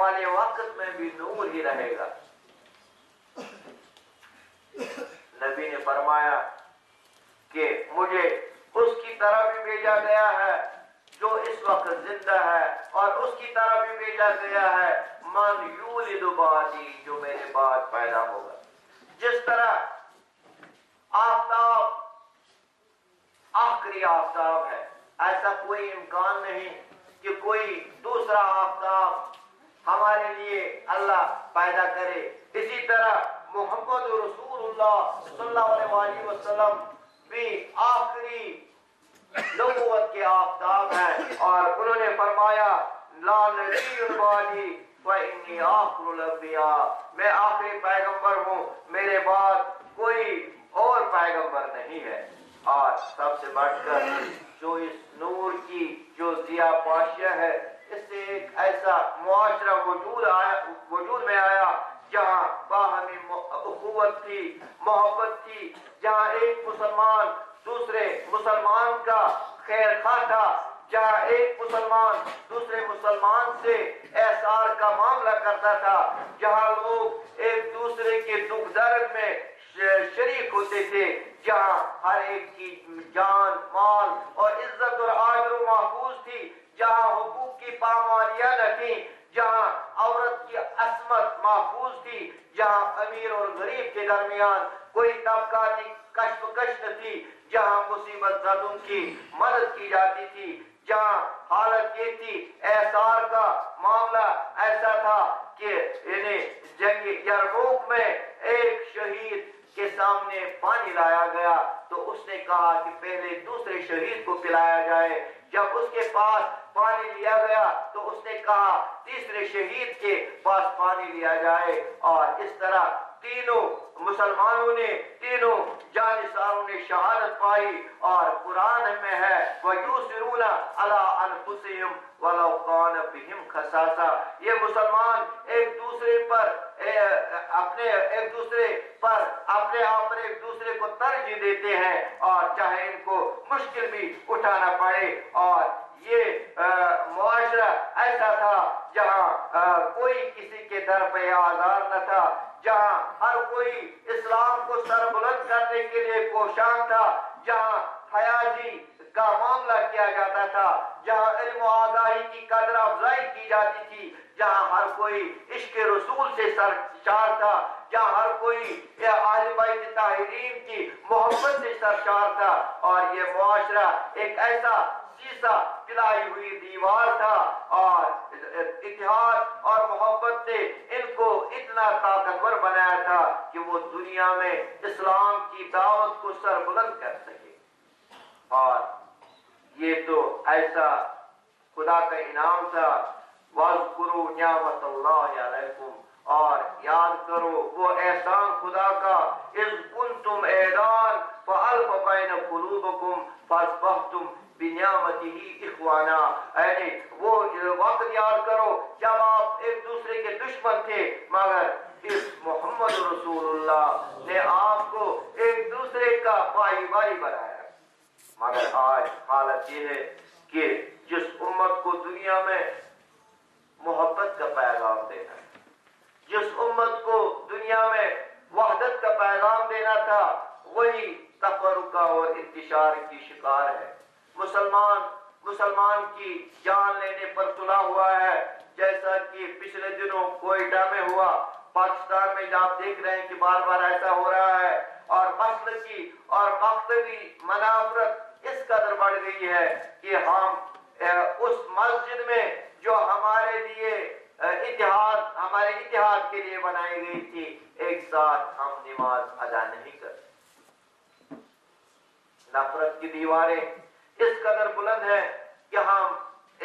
والے وقت میں بھی نور ہی رہے گا۔ نبی نے فرمایا کہ مجھے اس کی طرح بھی بھیجا گیا ہے جو اس وقت زندہ ہے، اور اس کی طرح بھی بھیجا گیا ہے من یولد بعدی، جو میرے بعد پیدا ہوگا۔ جس طرح آفتاب آخری آفتاب ہے، ایسا کوئی امکان نہیں کہ کوئی دوسرا آفتاب ہمارے لیے اللہ پیدا کرے۔ اسی طرح محمد رسول اللہ صلی اللہ علیہ وسلم بھی آخری نبوت کے آفتاب ہیں، اور انہوں نے فرمایا لا نبی بعدی فإنی آخر الانبیاء، میں آخری پیغمبر ہوں، میرے بعد کوئی اور پیغمبر نہیں ہے۔ اور سب سے بڑھ کر جو اس نور کی جو ضیاء پاشیہ ہے، اس سے ایک ایسا معاشرہ وجود میں آیا جہاں باہمی اخوت تھی، محبت تھی، جہاں ایک مسلمان دوسرے مسلمان کا خیر خواہ تھا، جہاں ایک مسلمان دوسرے مسلمان سے احسان کا معاملہ کرتا تھا، جہاں لوگ ایک دوسرے کے دکھ درد میں شریک ہوتے تھے، جہاں ہر ایک کی جان، مال اور عزت اور آبرو محفوظ تھی، جہاں حقوق کی پامالیاں نہ تھیں، جہاں عورت کی عصمت محفوظ تھی، جہاں امیر اور غریب کے درمیان کوئی طبقاتی کشمکش نہ تھی، جہاں مصیبت زدوں کی مدد کی جاتی تھی، جہاں حالت یہ تھی احسار کا معاملہ ایسا تھا کہ جنگ یرموک میں ایک شہید کے سامنے پانی لایا گیا تو اس نے کہا کہ پہلے دوسرے شہید کو پلایا جائے، جب اس کے پاس پانی لیا گیا تو اس نے کہا تیسرے شہید کے پاس پانی لیا جائے، اور اس طرح تینوں مسلمانوں نے، تینوں جانثاروں نے شہادت پائی۔ اور قرآن میں ہے وَيُؤْثِرُونَ عَلَىٰ أَنفُسِهِمْ وَلَوْ كَانَ بِهِمْ خَصَاصَةٌ، یہ مسلمان ایک دوسرے پر اپنے آپ پر ایک دوسرے کو ترجیح دیتے ہیں، اور چاہے ان کو مشکل بھی اٹھانا پڑے۔ اور یہ معاشرہ ایسا تھا جہاں کوئی کسی کے در پہ آزار نہ تھا، جہاں ہر کوئی اسلام کو سر بلند کرنے کے لیے کوشاں تھا، جہاں حیاجی کا معاملہ کیا جاتا تھا، جہاں علم و آگاہی کی قدر افزائی کی جاتی تھی، جہاں ہر کوئی عشق رسول سے سرشار تھا، جہاں ہر کوئی اہل بیت طاہرین کی محبت سے سرشار تھا، اور یہ معاشرہ ایک ایسا سیسا پلائی ہوئی دیوار تھا، اور اتحاد اور محبت نے ان کو اتنا طاقتور بنایا تھا کہ وہ دنیا میں اسلام کی دعوت کو سر بلند کر سکے۔ اور یہ تو ایسا خدا کا انعام تھا، وَاذْكُرُوا نِعْمَتَ اللَّهِ عَلَيْكُمْ، اور یاد کرو وہ احسان خدا کا، اِذْ كُنْتُمْ اعْدَاءً فَأَلْفَ بَيْنَ قُلُوبِكُمْ فَأَصْبَحْتُمْ بِنِعْمَتِهِ إِخْوَانًا، یعنی وہ وقت یاد کرو جب آپ ایک دوسرے کے دشمن تھے، مگر اس محمد رسول اللہ نے آپ کو ایک دوسرے کا بھائی بھائی بنایا۔ مگر آج حالت یہ ہے کہ جس امت کو دنیا میں محبت کا پیغام دینا ہے، جس امت کو دنیا میں وحدت کا پیغام دینا تھا، وہی تفرقہ اور انتشار کی شکار ہے۔ مسلمان کی جان لینے پر تلا ہوا ہے، جیسا کہ پچھلے دنوں کوئٹہ میں ہوا، پاکستان میں آپ دیکھ رہے ہیں کہ بار بار ایسا ہو رہا ہے، اور مسلکی اور مکتبی منافرت اس قدر بڑھ گئی ہے کہ ہم اس مسجد میں جو ہمارے اتحاد کے لیے بنائی گئی تھی، ایک ساتھ ہم نماز ادا نہیں کرتے۔ نفرت کی دیواریں اس قدر بلند ہیں کہ ہم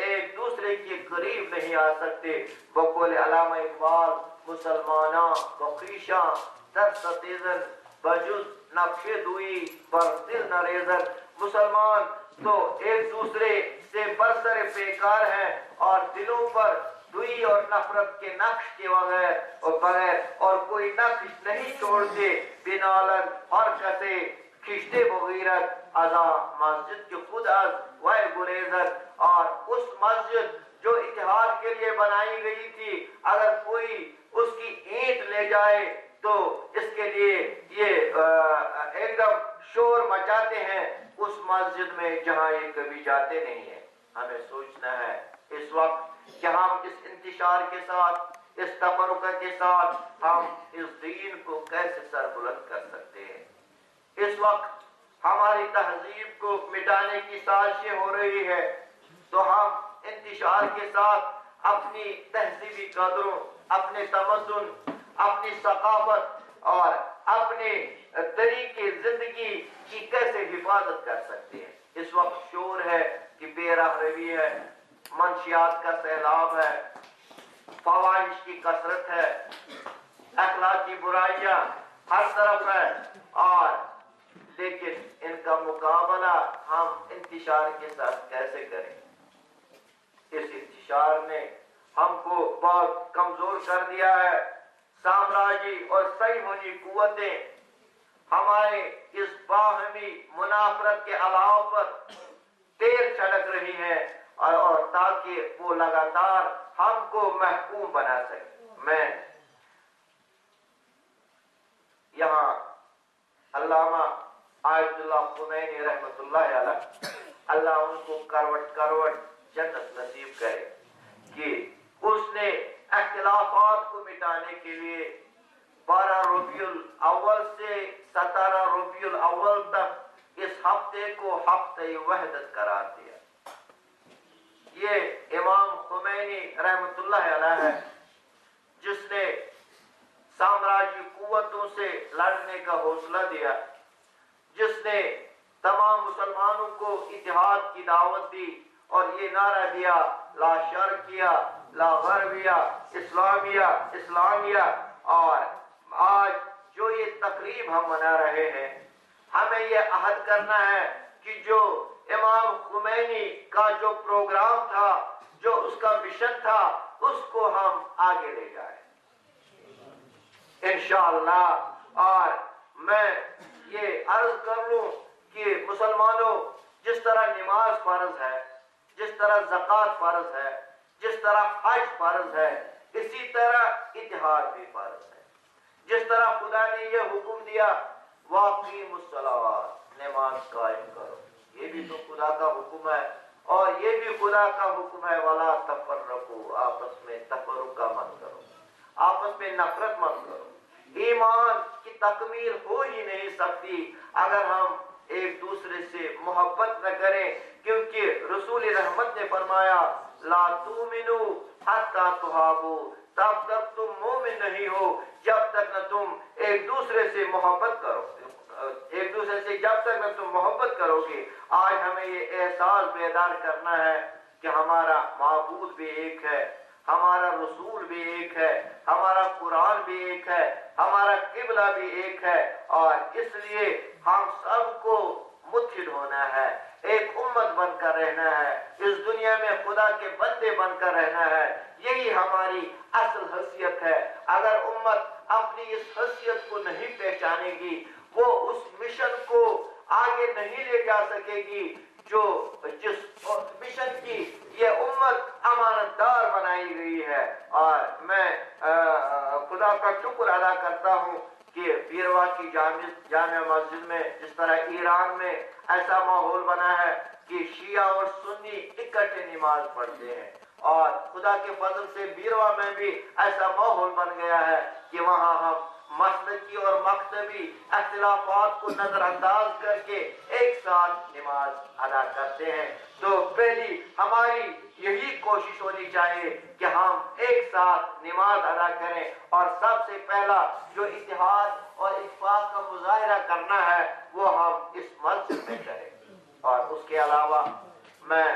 ایک دوسرے کے قریب نہیں آ سکتے۔ بقول علامہ اقبال، مسلماناں بخیشاں در ستیزن بجز نقش دوئی بر دل نہ ریزن، مسلمان تو ایک دوسرے سے برسر پیکار ہیں، اور دلوں پر دوئی اور نفرت کے نقش کے بغیر اور کوئی نقش نہیں چھوڑتے۔ بنالن ہر کسے کشتے بغیرت ازا مسجد کے خود از وائے گریزت، اور اس مسجد جو اتحاد کے لیے بنائی گئی تھی، اگر کوئی اس کی اینٹ لے جائے تو اس کے لیے یہ ایک دم شور مچاتے ہیں اس مسجد میں جہاں یہ کبھی جاتے نہیں ہیں۔ ہمیں سوچنا ہے اس وقت کہ ہم اس انتشار کے ساتھ، اس تفرقہ کے ساتھ ہم اس دین کو کیسے سربلند کر سکتے ہیں۔ اس وقت ہماری تہذیب کو مٹانے کی سازشیں ہو رہی ہے، تو ہم انتشار کے ساتھ اپنی تہذیبی قدروں، اپنے تمدن، اپنی ثقافت اور اپنے طریقے زندگی کی کیسے حفاظت کر سکتے ہیں۔ اس وقت شور ہے کہ بے راہ روی ہے، منشیات کا سیلاب ہے، فواحش کی کثرت ہے، اخلاقی برائیاں ہر طرف ہے، اور لیکن ان کا مقابلہ ہم انتشار کے ساتھ کیسے کریں؟ اس انتشار نے ہم کو بہت کمزور کر دیا ہے۔ سامراجی اور صہیونی قوتیں ہمارے اس باہمی منافرت کے علاوہ پر تیر چھڑک رہی ہیں، اور تاکہ وہ لگاتار ہم کو محکوم بنا سکے۔ میں یہاں علامہ آیت اللہ خمینی رحمۃ اللہ علیہ، اللہ ان کو کروٹ کروٹ جنت نصیب کرے، کہ اس نے اختلافات کو مٹانے کے لیے 12 ربیع الاول سے 17 ربیع الاول تک اس ہفتے کو ہفتہ وحدت قرار دیا۔ یہ امام خمینی رحمۃ اللہ علیہ ہے جس نے سامراجی قوتوں سے لڑنے کا حوصلہ دیا، جس نے تمام مسلمانوں کو اتحاد کی دعوت دی اور یہ نعرہ دیا، لا شرقیہ لا غربیہ، اسلامیہ اسلامیہ۔ اور آج جو یہ تقریب ہم منا رہے ہیں، ہمیں یہ عہد کرنا ہے کہ جو امام خمینی کا جو پروگرام تھا، جو اس کا مشن تھا، اس کو ہم آگے لے جائیں انشاءاللہ۔ اور میں یہ عرض کر لوں کہ مسلمانوں، جس طرح نماز فرض ہے، جس طرح زکوٰۃ فرض ہے، جس طرح حج فرض ہے، اسی طرح اتحاد بھی فرض ہے۔ جس طرح خدا نے یہ حکم دیا، وَأَقِیمُوا الصَّلَاةَ، نماز قائم کرو، یہ بھی تو خدا کا حکم ہے، اور یہ بھی خدا کا حکم ہے، وَلَا تَفَرَّقُوا، آپس میں تفرقہ مت کرو، آپس میں نفرت مت کرو۔ ایمان کی تکمیل ہو ہی نہیں سکتی اگر ہم ایک دوسرے سے محبت نہ کریں، کیونکہ رسول رحمت نے فرمایا، لا تؤمنوا حتی تحابوا، تب تک تم مومن نہیں ہو جب تک نہ تم ایک دوسرے سے محبت کرو، ایک دوسرے سے جب تک نہ تم محبت کرو گے۔ آج ہمیں یہ احساس بیدار کرنا ہے کہ ہمارا معبود بھی ایک ہے، ہمارا رسول بھی ایک ہے، ہمارا قرآن بھی ایک ہے، ہمارا قبلہ بھی ایک ہے، اور اس لیے ہم سب کو متحد ہونا ہے، ایک امت بن کر رہنا ہے، اس دنیا میں خدا کے بندے بن کر رہنا ہے۔ یہی ہماری اصل حیثیت ہے۔ اگر امت اپنی اس حیثیت کو نہیں پہچانے گی، وہ اس مشن کو آگے نہیں لے جا سکے گی جس مشن کی یہ امت امانت دار بنائی گئی ہے۔ اور میں خدا کا شکر ادا کرتا ہوں کہ بیروا کی جامع مسجد میں جس طرح ایران میں ایسا ماحول بنا ہے کہ شیعہ اور سنی اکٹھے نماز پڑھتے ہیں، اور خدا کے فضل سے بیروا میں بھی ایسا ماحول بن گیا ہے کہ وہاں ہم مسلکی اور مکتبی اختلافات کو نظر انداز کر کے ایک ساتھ نماز ادا کرتے ہیں۔ تو پہلی ہماری یہی کوشش ہونی چاہیے کہ ہم ایک ساتھ نماز ادا کریں، اور سب سے پہلا جو اتحاد اور اتفاق کا مظاہرہ کرنا ہے وہ ہم اس مسجد میں کریں۔ اور اس کے علاوہ میں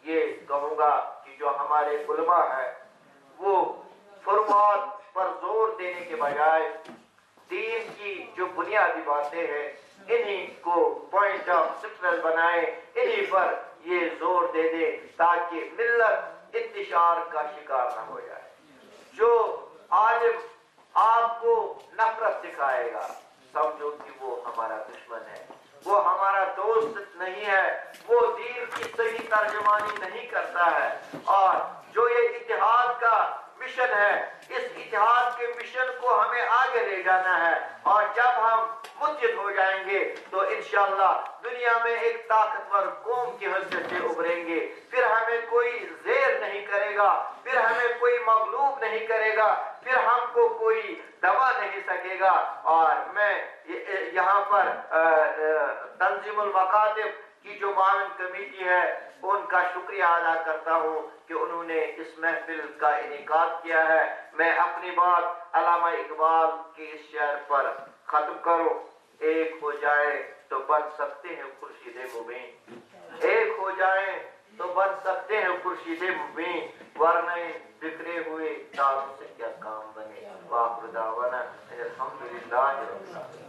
یہ کہوں گا کہ جو ہمارے علماء ہیں وہ فروعات پر زور دینے کے بجائے دین کی جو بنیادی باتیں ہیں انہی کو پوائنٹ آف سکسیس بنائیں، انہی پر یہ زور دے دے تاکہ ملت انتشار کا شکار نہ ہو جائے۔ جو عالم آپ کو نفرت سکھائے گا، سمجھو کہ وہ ہمارا دشمن ہے، وہ ہمارا دوست نہیں ہے، وہ دین کی صحیح ترجمانی نہیں کرتا ہے۔ اور جو یہ اتحاد مشن ہے، اس اتحاد کے مشن کو ہمیں آگے لے جانا ہے، اور جب ہم متحد ہو جائیں گے تو انشاءاللہ دنیا میں ایک طاقتور قوم کی حیثیت سے ابھریں گے، پھر ہمیں کوئی زیر نہیں کرے گا، پھر ہمیں کوئی مغلوب نہیں کرے گا، پھر ہم کو کوئی دبا نہیں سکے گا۔ اور میں یہاں پر تنظیم المکاتب کی جو معاون کمیٹی ہے ان کا شکریہ ادا کرتا ہوں کہ انہوں نے اس محفل کا انعقاد کیا ہے۔ میں اپنی بات علامہ اقبال کے اس شعر پر ختم کروں: ایک ہو جائے تو بن سکتے ہیں خورشید مبین، ایک ہو جائیں تو بن سکتے ہیں خورشید مبین، ورنہ بکھرے ہوئے تاروں سے کیا کام بنے۔ وآخر دعوانا الحمدللہ رب العالمین۔